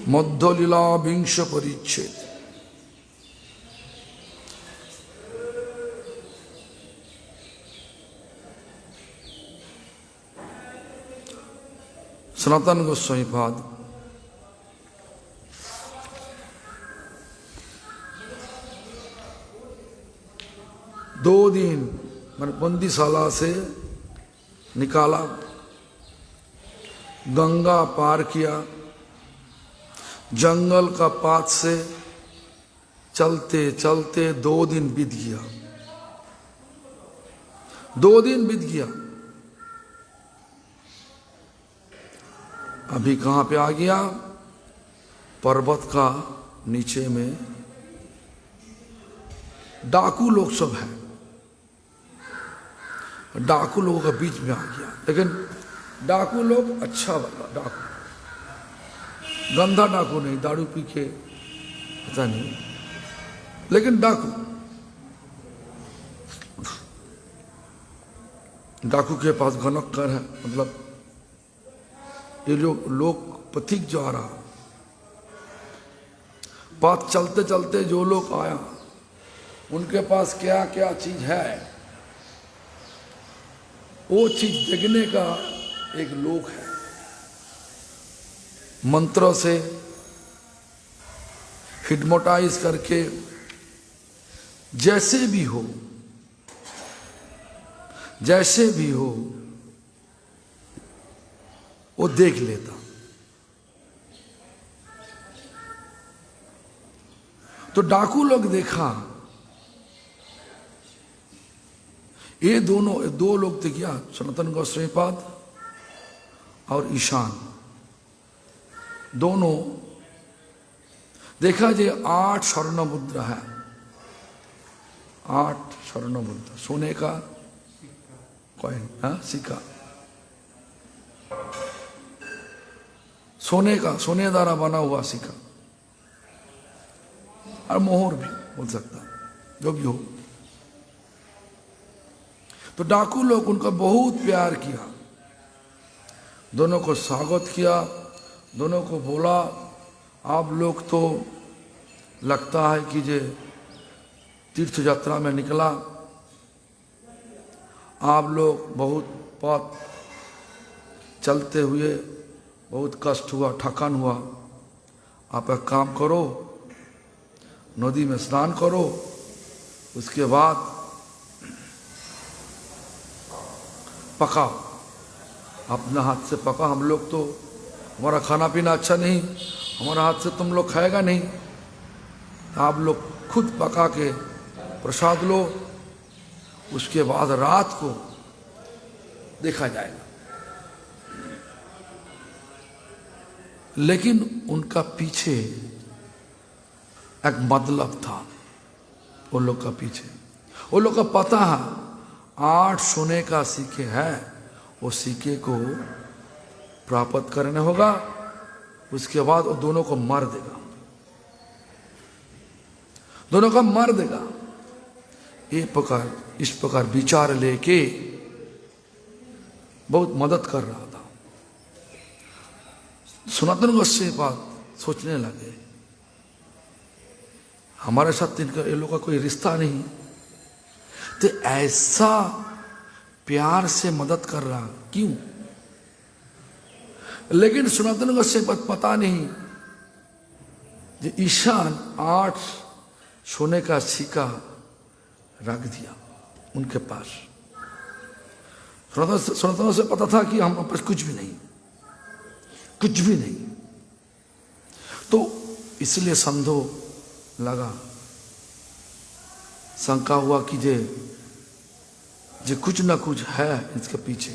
मध्यलीला विंश परिच्छेद। सनातन गोस्वामी पाद दो दिन मैंने बंदीशाला से निकाला, गंगा पार किया, जंगल का पाथ से चलते चलते 2 दिन बीत गया। 2 दिन बीत गया। अभी कहाँ पे आ गया? पर्वत का नीचे में डाकू लोग सब है। डाकू लोगों का बीच में आ गया, लेकिन डाकू लोग अच्छा वाला डाकू, गंदा डाकू नहीं, दारू पी के पता नहीं, लेकिन डाकू। डाकू के पास घनक्कर है, मतलब ये लोग पथिक जो आ रहा, पाथ चलते चलते जो लोग आया उनके पास क्या क्या चीज है, वो चीज देखने का एक लोक है। मंत्रों से हिप्नोटाइज करके जैसे भी हो वो देख लेता। तो डाकू लोग देखा, ये दोनों 2 लोग थे क्या, सनातन गोस्वामी पाद और ईशान, दोनों देखा जे 8 स्वर्ण मुद्रा है, 8 स्वर्ण मुद्रा, सोने का कॉइन, सिक्का, सोने का, सोने द्वारा बना हुआ सिक्का, और मोहर भी बोल सकता, जो भी हो। तो डाकू लोग उनका बहुत प्यार किया, दोनों को स्वागत किया, दोनों को बोला आप लोग तो लगता है कि जे तीर्थ यात्रा में निकला, आप लोग बहुत पथ चलते हुए बहुत कष्ट हुआ, थकान हुआ, आप एक काम करो, नदी में स्नान करो, उसके बाद पकाओ, अपना हाथ से पका, हम लोग तो हमारा खाना पीना अच्छा नहीं, हमारा हाथ से तुम लोग खाएगा नहीं, आप लोग खुद पका के प्रसाद लो, उसके बाद रात को देखा जाएगा। लेकिन उनका पीछे एक मतलब था, वो लोग का पीछे, वो लोग का पता है 8 सोने का सिक्के है, वो सिक्के को प्राप्त करने होगा, उसके बाद वो दोनों को मार देगा, दोनों को मार देगा। इस प्रकार विचार लेके बहुत मदद कर रहा था। सनातन गोस्वामी पाद सोचने लगे, हमारे साथ इनका ये लोग का कोई रिश्ता नहीं, तो ऐसा प्यार से मदद कर रहा क्यों? लेकिन सनातन गोस्वामी पाद पता नहीं जो ईशान 8 सोने का सिक्का रख दिया उनके पास। सनातन से पता था कि हम पास कुछ भी नहीं, कुछ भी नहीं। तो इसलिए संदेह लगा, शंका हुआ कि जे कुछ ना कुछ है इसके पीछे।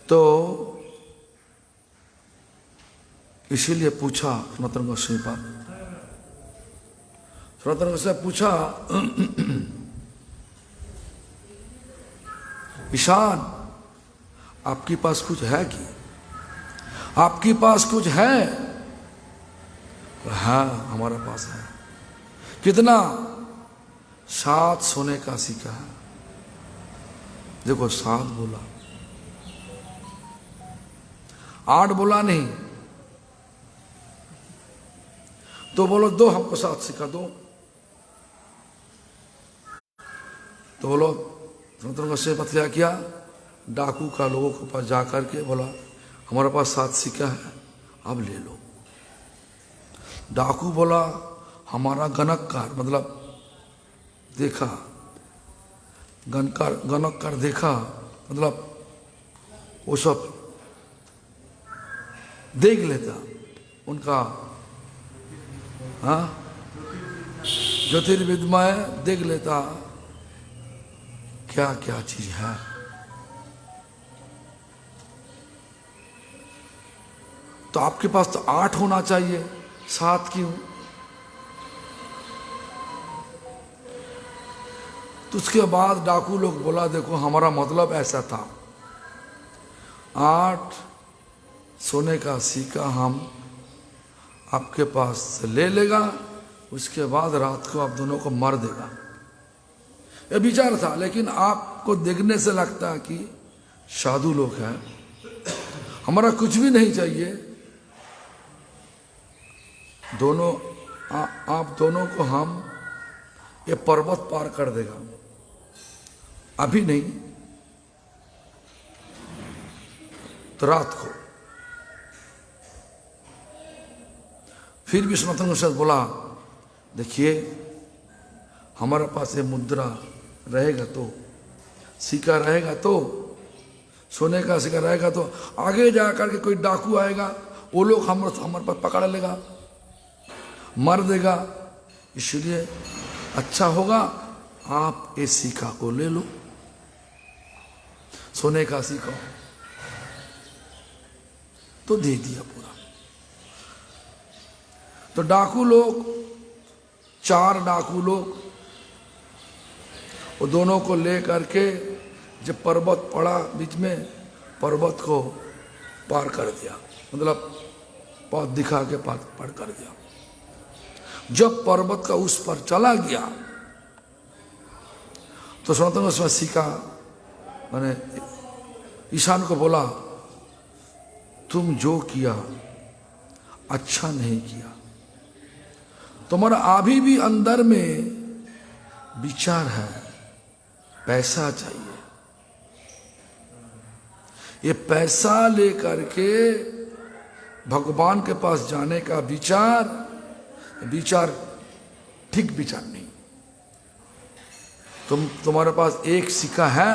तो इसीलिए पूछा सनातन गोस्वामी पाद, सनातन गोस्वामी पूछा ईशान आपके पास कुछ है कि? आपके पास कुछ है? हाँ हमारा पास है। कितना? 7 सोने का सिक्का है। देखो 7 बोला, 8 बोला नहीं, तो बोलो दो हमको 7 सिक्का दो। तो बोलो सनातन से पता क्या किया, डाकू का लोगों के पास जा करके बोला हमारे पास 7 सिक्का है, अब ले लो। डाकू बोला हमारा गणककार, मतलब देखा, गणककार देखा, मतलब वो सब देख लेता उनका, हाँ ज्योतिर्विद्मय देख लेता क्या क्या चीज है। तो आपके पास तो 8 होना चाहिए, 7 क्यों? तो उसके बाद डाकू लोग बोला देखो हमारा मतलब ऐसा था, 8 सोने का सिक्का हम आपके पास से ले लेगा, उसके बाद रात को आप दोनों को मार देगा। यह विचार था, लेकिन आपको देखने से लगता है कि साधु लोग हैं, हमारा कुछ भी नहीं चाहिए, दोनों आप दोनों को हम ये पर्वत पार कर देगा, अभी नहीं तो रात को। फिर भी सनातन गोस्वामी बोला देखिए हमारे पास ये मुद्रा रहेगा तो, सिक्का रहेगा तो, सोने का सिक्का रहेगा तो आगे जाकर के कोई डाकू आएगा, वो लोग हमारे पास पकड़ लेगा, मार देगा। इसलिए अच्छा होगा आप इस सिक्का को ले लो, सोने का सिक्का। तो दे दिया पूरा। तो डाकू लोग, 4 डाकू लोग, वो दोनों को ले करके जब पर्वत पड़ा बीच में, पर्वत को पार कर दिया, मतलब पथ दिखा के पार कर दिया। जब पर्वत का उस पर चला गया तो सनातन गोस्वामी सिक्का मैंने ईशान को बोला तुम जो किया अच्छा नहीं किया, तुम्हारा अभी भी अंदर में विचार है, पैसा चाहिए, ये पैसा लेकर के भगवान के पास जाने का विचार ठीक विचार नहीं। तुम्हारे पास एक सिक्का है,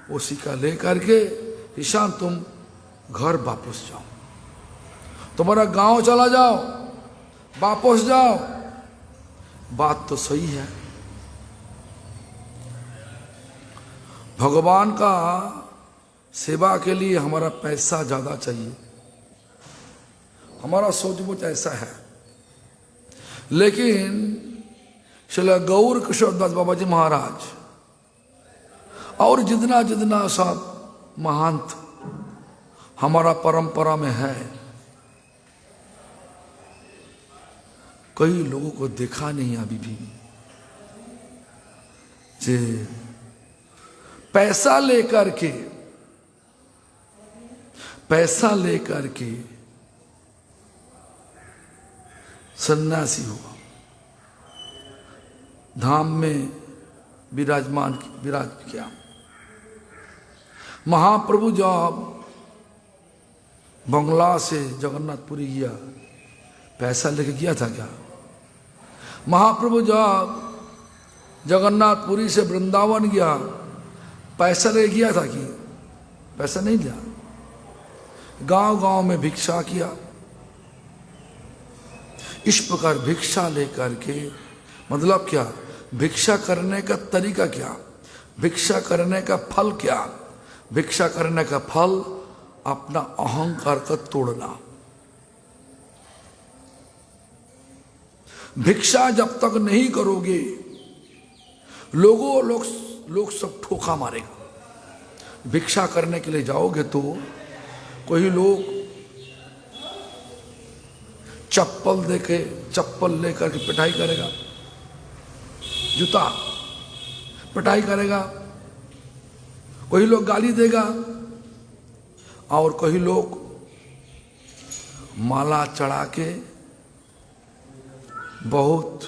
वो सिक्का लेकर के ईशान तुम घर वापस जाओ, तुम्हारा गांव चला जाओ, वापस जाओ। बात तो सही है, भगवान का सेवा के लिए हमारा पैसा ज्यादा चाहिए, हमारा सोच ऐसा है। लेकिन श्रील गौर किशोर दास बाबा जी महाराज और जितना जितना सब महंत हमारा परंपरा में है, कई लोगों को देखा नहीं अभी भी जे पैसा लेकर के सन्यासी हुआ, धाम में विराज किया। महाप्रभु जब बंगला से जगन्नाथपुरी गया, पैसा लेके गया था क्या? महाप्रभु जब जगन्नाथपुरी से वृंदावन गया, पैसा लेके गया था कि? पैसा नहीं लिया, गांव गांव में भिक्षा किया। इस प्रकार भिक्षा लेकर के, मतलब क्या? भिक्षा करने का तरीका क्या? भिक्षा करने का फल क्या? भिक्षा करने का फल अपना अहंकार का तोड़ना। भिक्षा जब तक नहीं करोगे, लोग सब ठोका मारेगा। भिक्षा करने के लिए जाओगे तो कोई लोग चप्पल लेकर के पिटाई करेगा, जूता पिटाई करेगा, कोई लोग गाली देगा, और कोई लोग माला चढ़ा के बहुत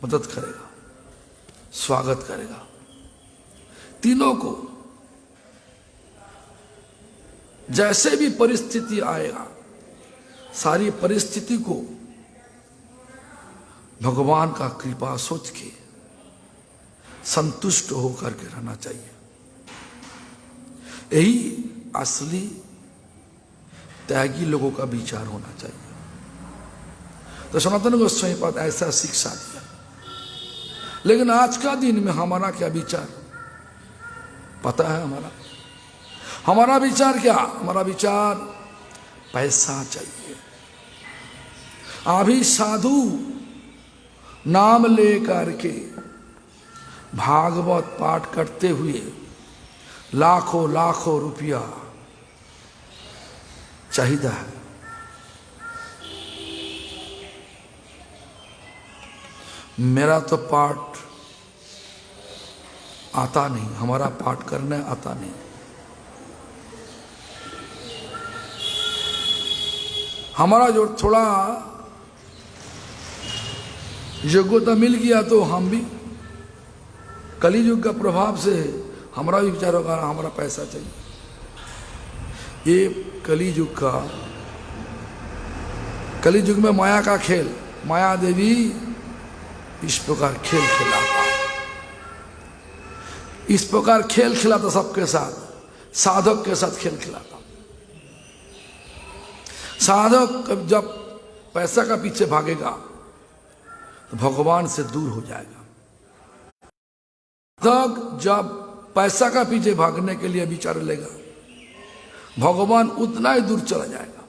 मदद करेगा, स्वागत करेगा। तीनों को जैसे भी परिस्थिति आएगा, सारी परिस्थिति को भगवान का कृपा सोच के संतुष्ट होकर के रहना चाहिए। यही असली त्यागी लोगों का विचार होना चाहिए। तो सनातन गोस्वामी पाद ऐसा शिक्षा दिया। लेकिन आज का दिन में हमारा क्या विचार पता है? हमारा विचार क्या? हमारा विचार पैसा चाहिए। अभी साधु नाम लेकर के भागवत पाठ करते हुए लाखों लाखों रुपया चाहिए है। मेरा तो पाठ आता नहीं, हमारा पाठ करने आता नहीं। हमारा जो थोड़ा योग्यता मिल गया तो हम भी कली युग का प्रभाव से हमारा भी विचार होगा हमारा पैसा चाहिए। ये कली युग में माया का खेल, माया देवी इस प्रकार खेल खिलाता, इस प्रकार खेल खिलाता सबके साथ, साधक के साथ खेल खिलाता। साधक जब पैसा का पीछे भागेगा तो भगवान से दूर हो जाएगा। साधक जब पैसा का पीछे भागने के लिए विचार लेगा, भगवान उतना ही दूर चला जाएगा।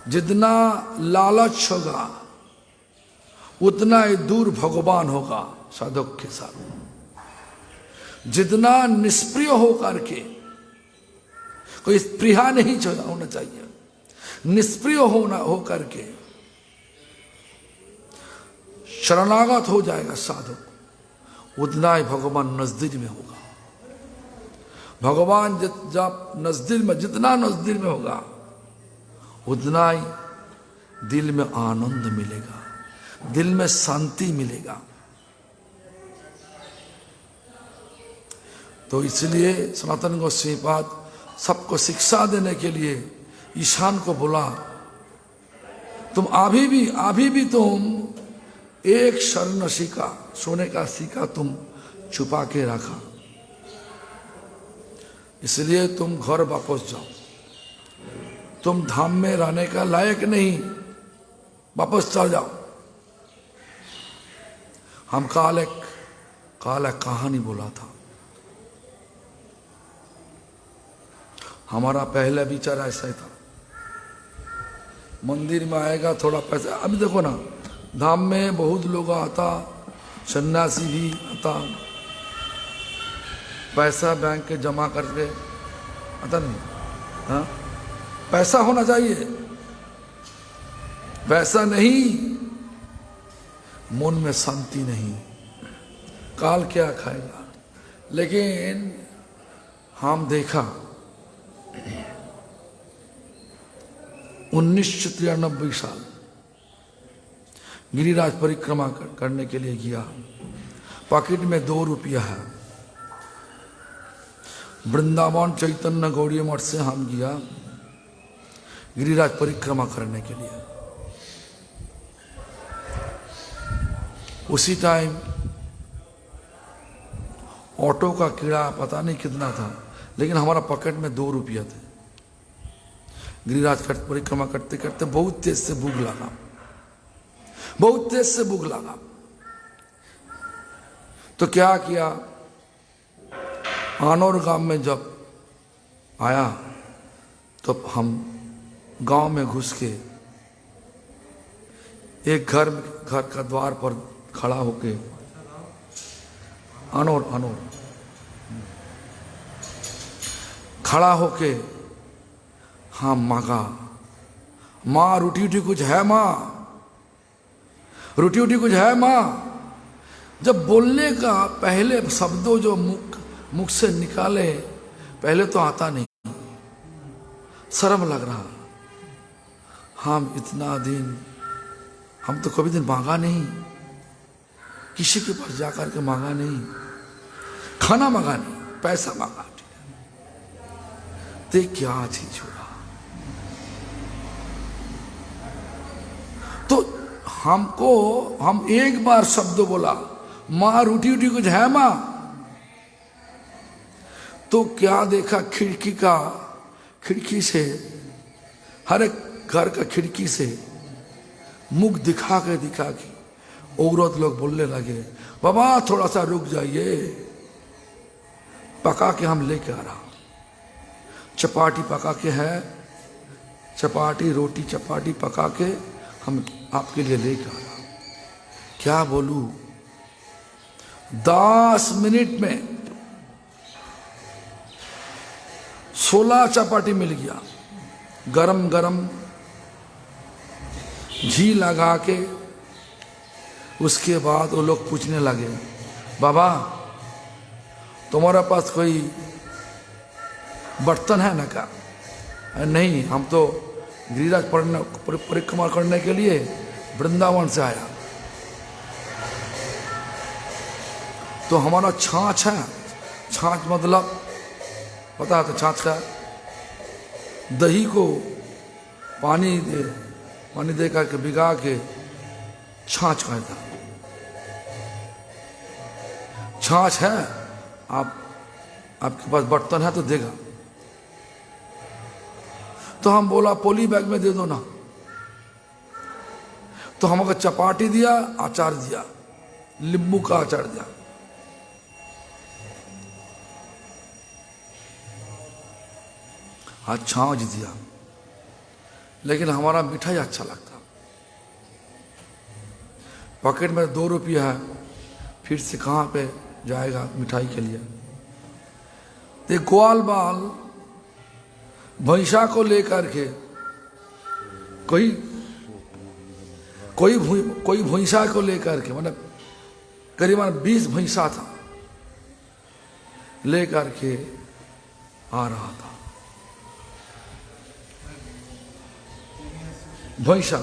जितना लालच होगा उतना ही दूर भगवान होगा साधक के साथ। जितना निष्प्रिय होकर के, कोई स्पृहा नहीं होना चाहिए, निष्प्रिय होकर के शरणागत हो जाएगा साधक, उतना ही भगवान नजदीक में होगा। भगवान जब नजदीक में, जितना नजदीक में होगा उतना ही दिल में आनंद मिलेगा, दिल में शांति मिलेगा। तो इसलिए सनातन गोस्वामी पाद सबको शिक्षा देने के लिए ईशान को बोला, तुम अभी भी तुम एक स्वर्ण सिक्का, सोने का सिक्का तुम छुपा के रखा, इसलिए तुम घर वापस जाओ। तुम धाम में रहने का लायक नहीं, वापस चल जाओ। हम काल एक कहानी बोला था। हमारा पहला विचार ऐसा ही था, मंदिर में आएगा थोड़ा पैसा। अभी देखो ना, धाम में बहुत लोग आता, सन्यासी भी आता, पैसा बैंक के जमा करके आता नहीं। हाँ, पैसा होना चाहिए, पैसा नहीं, मन में शांति नहीं, काल क्या खाएगा। लेकिन हम देखा 1993 साल गिरिराज परिक्रमा करने के लिए गया, पॉकेट में 2 रुपया है। वृंदावन चैतन्य गौड़ी मठ से हम गया गिरिराज परिक्रमा करने के लिए। उसी टाइम ऑटो का किराया पता नहीं कितना था, लेकिन हमारा पॉकेट में 2 रुपया थे। गिरिराज परिक्रमा करते करते बहुत तेज से भूख लगा, बहुत तेज से भूख लगा। तो क्या किया, आनौर गांव में जब आया तो हम गांव में घुस के एक घर का द्वार पर खड़ा होके, आनौर खड़ा होके हाँ मांगा, माँ रोटी कुछ है, माँ रोटी कुछ है माँ। जब बोलने का पहले शब्दों जो मुख से निकाले, पहले तो आता नहीं, शर्म लग रहा। हम इतना दिन हम तो कभी दिन मांगा नहीं, किसी के पास जाकर के मांगा नहीं, खाना मांगा नहीं, पैसा मांगा। ते क्या चीज होगा? तो हम एक बार शब्द बोला, मां रूठी उठी कुछ है मां, तो क्या देखा? खिड़की से, हर एक घर का खिड़की से मुख दिखा के औरत लोग बोलने लगे, बाबा थोड़ा सा रुक जाइए, पका के हम लेके आ रहा, चपाटी पका के है, चपाटी रोटी चपाटी पका के हम आपके लिए लेके आ रहा। क्या बोलूं, 10 मिनट में 16 चपाटी मिल गया, गरम गरम घी लगा के। उसके बाद वो लोग पूछने लगे, बाबा तुम्हारे पास कोई बर्तन है ना? क्या? नहीं, हम तो गिरिराज परिक्रमा करने के लिए वृंदावन से आया, तो हमारा छाछ है। छाछ मतलब पता है? तो छाछ का दही को पानी दे करके भिगा के छाछ कहता। छाछ है, आपके पास बर्तन है तो देगा। तो हम बोला पोली बैग में दे दो ना। तो हमको चपाटी दिया, अचार दिया, नींबू का अचार दिया। आज छाछ दिया, लेकिन हमारा मिठाई अच्छा लगता। पॉकेट में 2 रुपया है, फिर से कहाँ पे जाएगा मिठाई के लिए? तो ग्वाल बाल भैंसा को लेकर के कोई भैंसा को लेकर के, मतलब करीबन 20 भैंसा था, लेकर के आ रहा था। भैंसा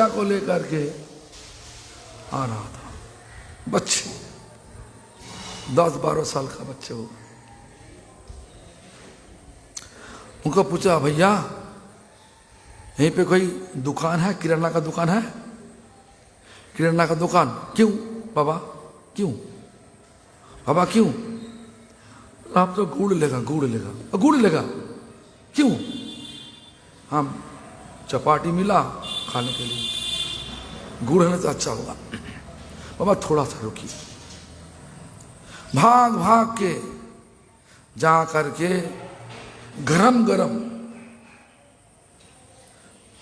को लेकर के आ रहा था। बच्चे 10-12 साल का बच्चे हो। उनको पूछा, भैया यहीं पे कोई दुकान है, किराना का दुकान है? किराना का दुकान? क्यों बाबा, क्यों बाबा, क्यों? आप तो गुड़ लेगा। क्यों? हम चपाटी मिला खाने के लिए, गुड़ है तो अच्छा होगा। बाबा थोड़ा सा रुकिए। भाग के जा करके गरम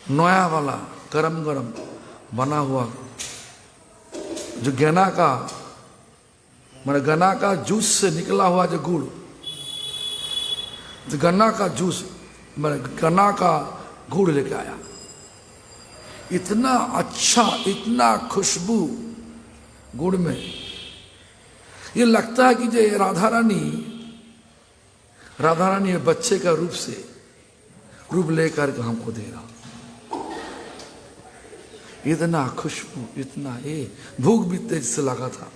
नया वाला गरम बना हुआ जो गन्ना का जूस से निकला हुआ जो गुड़, तो गन्ना का गुड़ लेके आया। इतना अच्छा, इतना खुशबू गुड़ में, ये लगता है कि जो राधा रानी बच्चे का रूप लेकर के हमको दे रहा। इतना खुशबू, इतना भूख भी तेज से लगा था।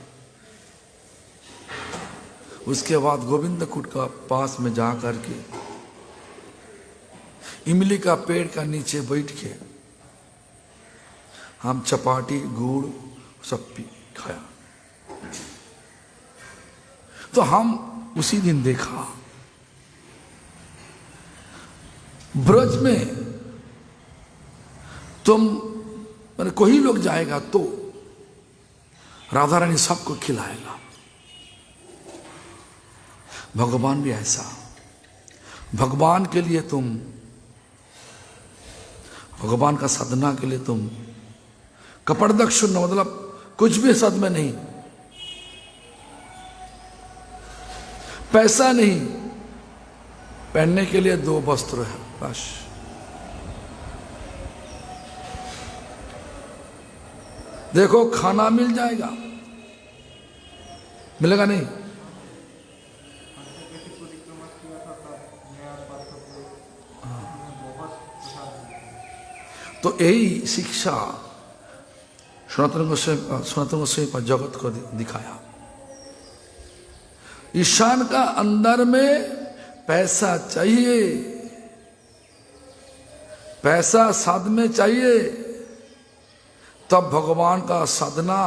उसके बाद गोविंद कुट का पास में जा करके इमली का पेड़ का नीचे बैठ के हम चपाटी गुड़ सब खाया। तो हम उसी दिन देखा, ब्रज में मैंने कोई लोग जाएगा तो राधा रानी सबको खिलाएगा। भगवान भी ऐसा, भगवान के लिए भगवान का साधना के लिए कपड़दक शून्य, मतलब कुछ भी साथ में नहीं, पैसा नहीं, पहनने के लिए 2 वस्त्र है बस। देखो खाना मिल जाएगा, मिलेगा नहीं। तो यही शिक्षा सनातन गोस्वामी पर जगत को दिखाया। ईशान का अंदर में पैसा चाहिए, पैसा साध में चाहिए, तब भगवान का साधना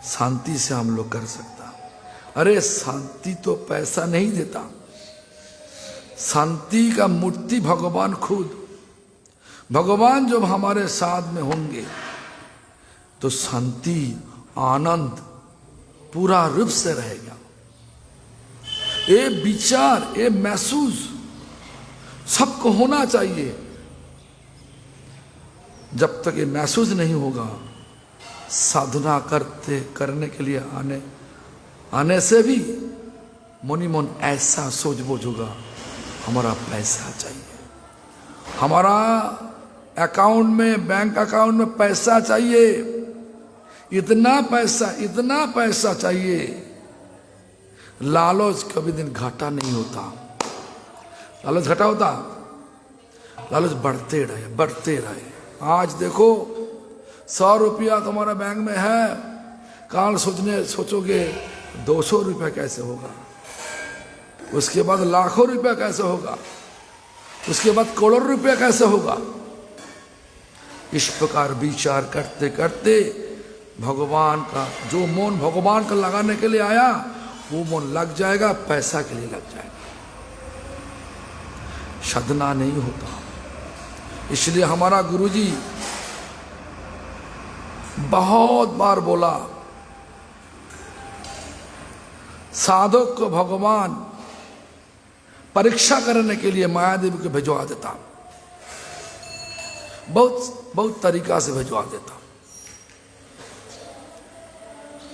शांति से हम लोग कर सकता। अरे शांति तो पैसा नहीं देता, शांति का मूर्ति भगवान खुद। भगवान जब हमारे साथ में होंगे तो शांति आनंद पूरा रूप से रहेगा। ये विचार, ये महसूस सबको होना चाहिए। जब तक ये महसूस नहीं होगा, साधना करने के लिए आने से भी मनी मन ऐसा सोच बोझ होगा, हमारा पैसा चाहिए, हमारा अकाउंट में, बैंक अकाउंट में पैसा चाहिए, इतना पैसा चाहिए। लालच कभी दिन घाटा नहीं होता। लालच घाटा होता? लालच बढ़ते रहे। आज देखो 100 रुपया तुम्हारा बैंक में है, काल सोचोगे 200 रुपया कैसे होगा, उसके बाद लाखों रुपया कैसे होगा, उसके बाद करोड़ों रुपया कैसे होगा। इस प्रकार विचार करते करते भगवान का जो मन भगवान का लगाने के लिए आया, वो मन लग जाएगा, पैसा के लिए लग जाएगा, साधना नहीं होता। इसलिए हमारा गुरुजी बहुत बार बोला, साधक को भगवान परीक्षा करने के लिए माया देवी को भिजवा देता, बहुत तरीका से भिजवा देता।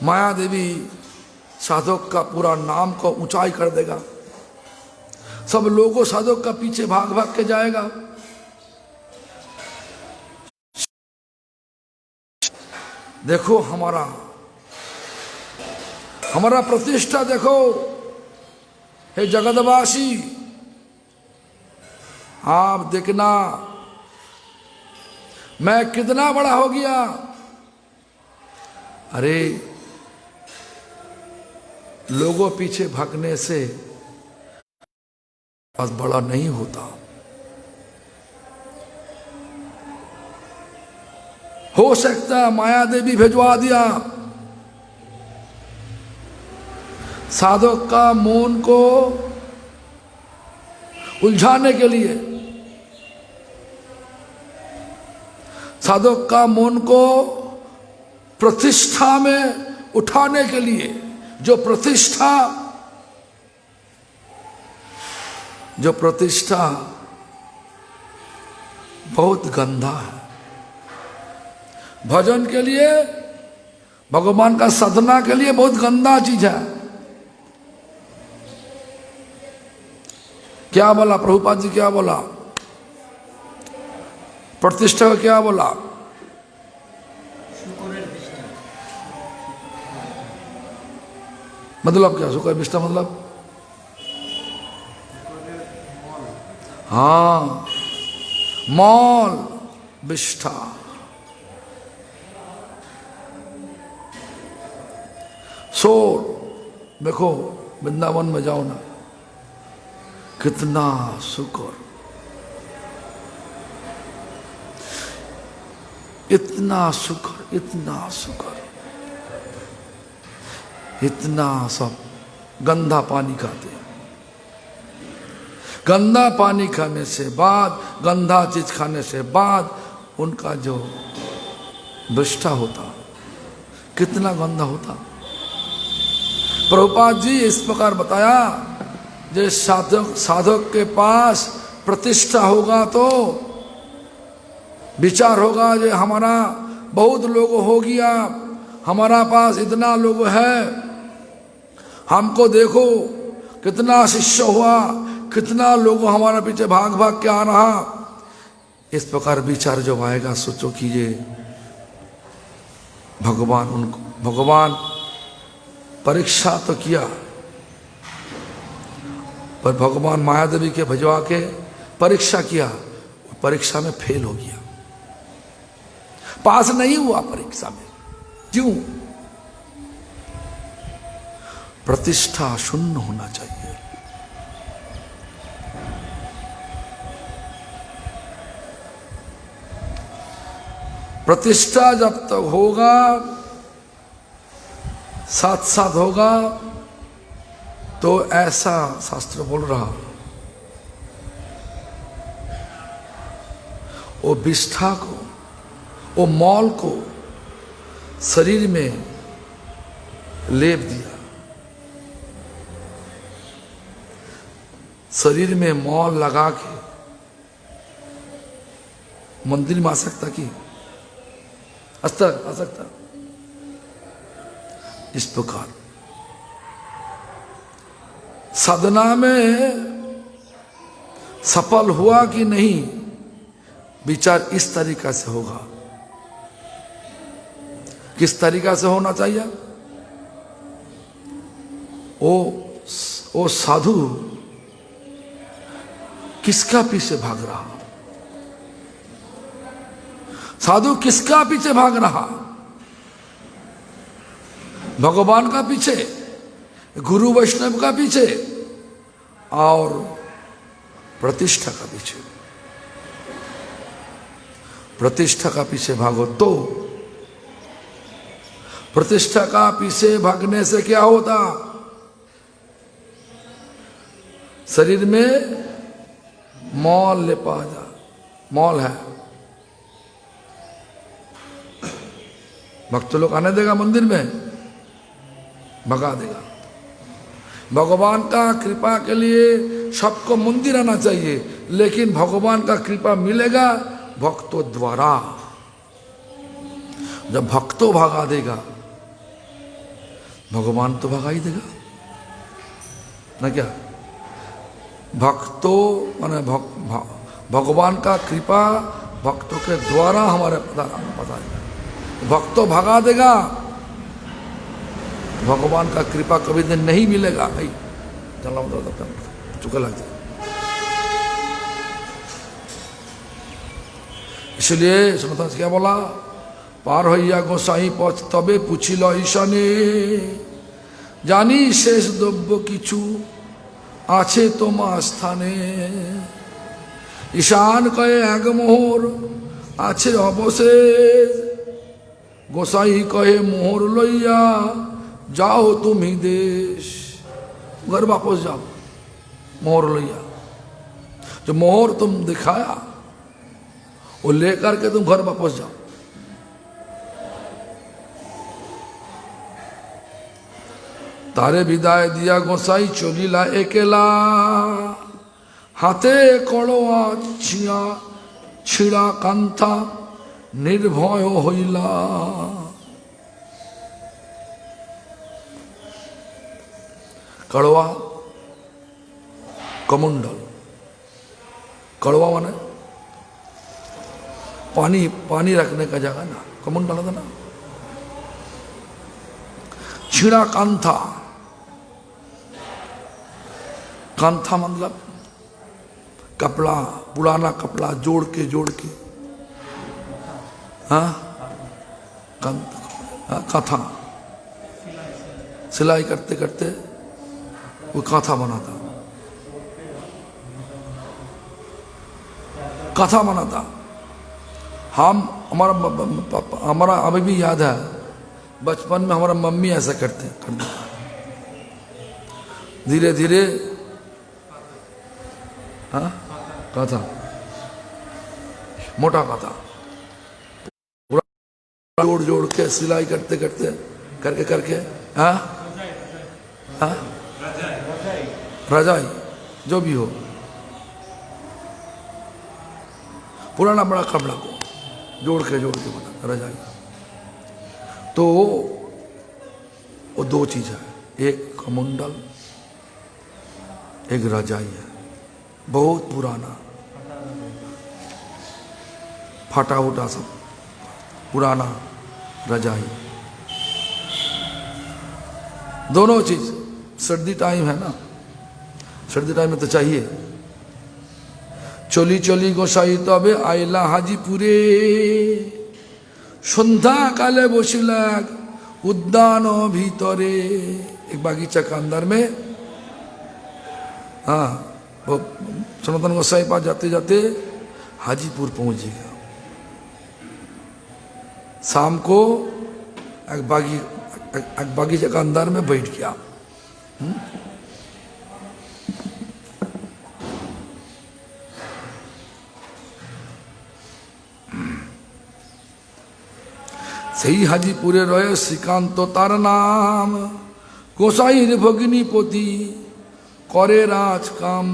माया देवी साधक का पूरा नाम को ऊंचाई कर देगा, सब लोगों साधक का पीछे भाग भाग के जाएगा। देखो हमारा प्रतिष्ठा देखो, हे जगतवासी, आप देखना मैं कितना बड़ा हो गया। अरे लोगों पीछे भागने से बस बड़ा नहीं होता। हो सकता माया देवी भिजवा दिया, साधक का मन को उलझाने के लिए, साधक का मन को प्रतिष्ठा में उठाने के लिए। जो प्रतिष्ठा बहुत गंदा है। भजन के लिए, भगवान का साधना के लिए बहुत गंदा चीज है। क्या बोला प्रभुपाद जी, क्या बोला? प्रतिष्ठा को क्या बोला? मतलब क्या शुक्र निष्ठा? मतलब हाँ, मौल विष्ठा। शोर देखो, वृंदावन में जाओ ना, कितना शुक्र, इतना शुक्र, इतना शुक्र, इतना सब गंदा पानी खाते हैं। गंदा पानी खाने से बाद, गंदा चीज खाने से बाद उनका जो विष्ठा होता, कितना गंदा होता। प्रभुपाद जी इस प्रकार बताया, जो साधक के पास प्रतिष्ठा होगा तो विचार होगा, जो हमारा बहुत लोग हो गया, हमारा पास इतना लोग है, हमको देखो कितना शिष्य हुआ, कितना लोग हमारा पीछे भाग भाग के आ रहा। इस प्रकार विचार जब आएगा, सोचो कीजिए भगवान परीक्षा तो किया, पर भगवान माया देवी के भिजवा के परीक्षा किया, परीक्षा में फेल हो गया। पास नहीं हुआ परीक्षा में। क्यों? प्रतिष्ठा शून्य होना चाहिए। प्रतिष्ठा जब तक होगा, साथ साथ होगा, तो ऐसा शास्त्र बोल रहा, वो विष्ठा को, वो मौल को शरीर में लेप दिया। शरीर में मौल लगा के मंदिर में आ सकता कि आ सकता? इस प्रकार साधना में सफल हुआ कि नहीं, विचार इस तरीका से होगा। किस तरीका से होना चाहिए? वो साधु किसका पीछे भाग रहा? साधु किसका पीछे भाग रहा? भगवान का पीछे, गुरु वैष्णव का पीछे, और प्रतिष्ठा का पीछे। प्रतिष्ठा का पीछे भागो तो, प्रतिष्ठा का पीछे भागने से क्या होता? शरीर में मौल लेपा जा, मौल है। भक्त लोग आने देगा मंदिर में? भगा देगा। भगवान का कृपा के लिए सबको मंदिर आना चाहिए, लेकिन भगवान का कृपा मिलेगा भक्तों द्वारा। जब भक्तों भगा देगा, भगवान तो भगा ही देगा ना। क्या भक्तों माने भगवान का कृपा भक्तों के द्वारा हमारे पता है। भक्तों भगा देगा, भगवान का कृपा कभी दिन नहीं मिलेगा। भाई चलो चुका लग जाए। इसलिए सुनता क्या बोला? पार हइया गोसाई पथ तबे पूछिल ईशाने, जानी शेष द्रव्य किछु आछे तोमा स्थाने। ईशान कहे एक मोहर आछे अवशेष, गोसाई कहे मोहर लइया जाओ तुम ही देश। घर वापस जाओ, मोहर लइया। जो मोहर तुम दिखाया वो लेकर के तुम घर वापस जाओ। तारे विदाय दिया गोसाई चलिला एकेला, हाथे कड़ोआ छिड़ा कांथा निर्भय हইলা। कड़वा कमंडल, कड़वा माने पानी, पानी रखने का जगह ना, कमंडल था ना। छिड़ा कांथा, कांथा मतलब कपड़ा, पुराना कपड़ा जोड़ के हाँ कांथा, सिलाई करते करते वो कांथा बनाता, कांथा बनाता। हमारा अभी भी याद है, बचपन में हमारा मम्मी ऐसा करते धीरे धीरे। हाँ कांथा, मोटा कांथा जोड़ जोड़ के सिलाई करते करके हाँ हाँ रजाई जो भी हो, पुराना बड़ा कपड़ा को जोड़ के बना रजाई। तो वो दो चीज है, एक कमंडल, एक रजाई है। बहुत पुराना, फटा उटा सब पुराना रजाई, दोनों चीज। सर्दी टाइम है ना, सर्दी टाइम में तो चाहिए। चली चली गोसाई तबे आइला हाजीपुरे, সন্ধ্যা কালে বসিল এক उद्यान भीतरे, एक बागीचा का अंदर में, हाँ वो सनातन गोसाई पास जाते जाते हाजीपुर पहुंचेगा। शाम को एक बागीचा का अंदर में बैठ गया। সেই হাজিপুরে রয়ে শ্রীকান্ত তার নাম, গোসাইর ভগিনীপতি करे राज काम।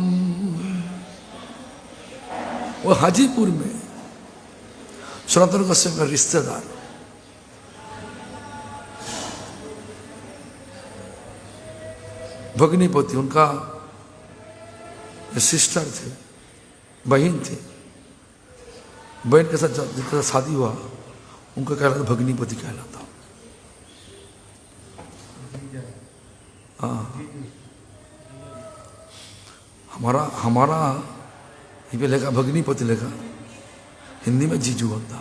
वो हाजीपुर में सनातन गोसाई का रिश्तेदार भगनीपति, उनका सिस्टर थे, बहन थी, बहन के साथ जितना शादी हुआ उनका कहलाता भगनीपति कहलाता। हाँ, हमारा ये पे लिखा भगनीपति लिखा, हिंदी में जीजू होता।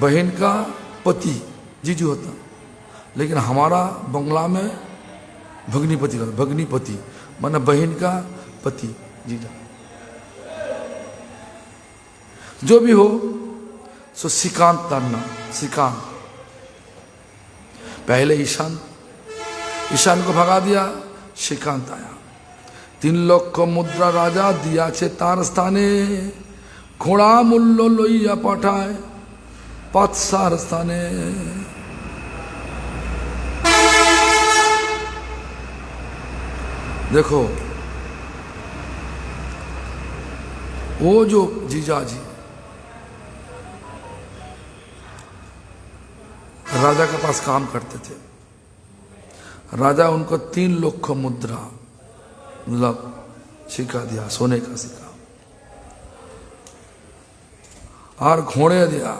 बहन का पति जीजू होता, लेकिन हमारा बंगला में भगनीपति का, भगनीपति माना बहन का पति जीजा। जो भी हो सो श्रीकांत तरना, श्रीकांत। पहले ईशान को भगा दिया, श्रीकांत आया। 3 लक्ष मुद्रा राजा दिया छे तार स्थाने, घोड़ा मूल्य लइया पाठाय पातसार स्थाने। देखो वो जो जीजा जी राजा के पास काम करते थे, राजा उनको 3 लक्ष मुद्रा मतलब सिक्का दिया, सोने का सिक्का, और घोड़े दिया।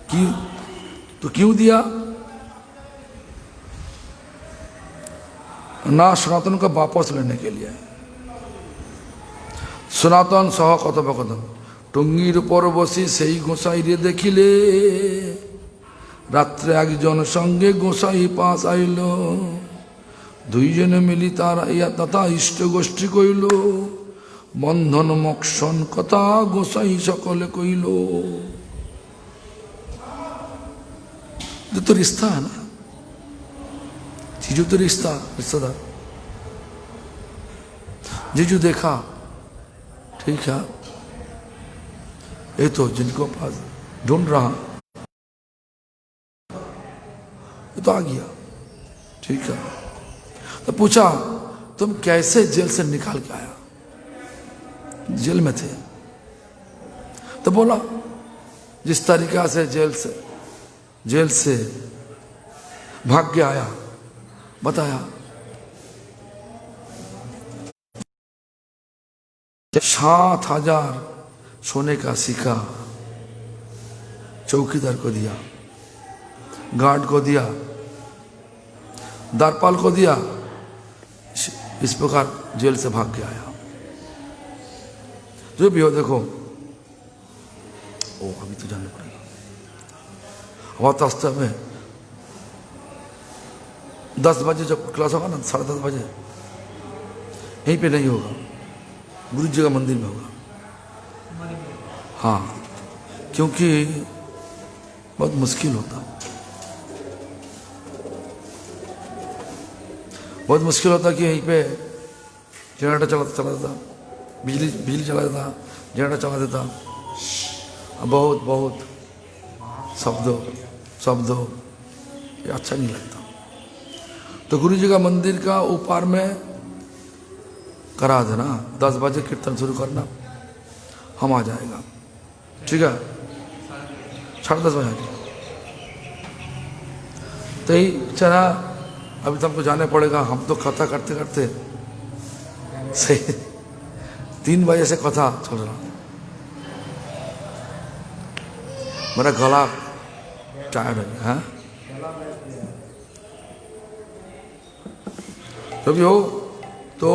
क्यों? तो क्यों दिया? ना सनातन को वापस लेने के लिए। सनातन सह কথোপকথন, টুঙ্গির উপর বসি সেই গোসাই রে দেখিলে, রাত্রে একজন সঙ্গে গোসাই পাশ আইল, দুইজনে মিলি তার ইয়া তথা ইষ্ট গোষ্ঠী কইল, বন্ধন মোক্ষণ কথা গোসাই সকলে কইল। तो रिश्ता है ना, जीजू तो रिश्तेदार। जीजू देखा ठीक है, ये तो जिनको पास ढूंढ रहा ये तो आ गया, ठीक है। तो पूछा तुम कैसे जेल से निकाल के आया? जेल में थे। तो बोला जिस तरीका से जेल से भाग के आया, बताया। 7,000 सोने का सिक्का चौकीदार को दिया, गार्ड को दिया, द्वारपाल को दिया। इस प्रकार जेल से भाग के आया। जो भी हो देखो, ओ अभी तो जानना पड़ेगा। वास्तव में 10 बजे जब क्लास होगा ना, 10:30 बजे, यहीं पे नहीं होगा, गुरु जी का मंदिर में होगा। हाँ, क्योंकि बहुत मुश्किल होता, बहुत मुश्किल होता कि यहीं पे जनरेटर चला देता, बिजली चला देता, जनरेटर चला देता, बहुत शब्द ये अच्छा नहीं लगता। तो गुरु जी का मंदिर का ऊपर में करा देना, 10 बजे कीर्तन शुरू करना, हम आ जाएगा, ठीक है। 10:30 बजे तो ही चला। अभी तो हमको जाने पड़ेगा, हम तो कथा करते करते सही 3 बजे से कथा चल रहा। मेरा गला टायर्ड है हाँ तभी हो तो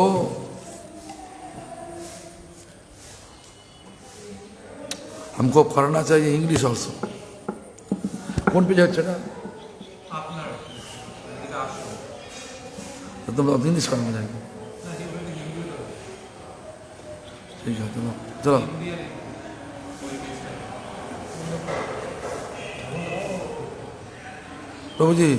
हमको करना चाहिए इंग्लिश ऑल्सो कौन पे जाए तो तुम इंग्लिश करना जाएगी ठीक है चलो चलो प्रभु जी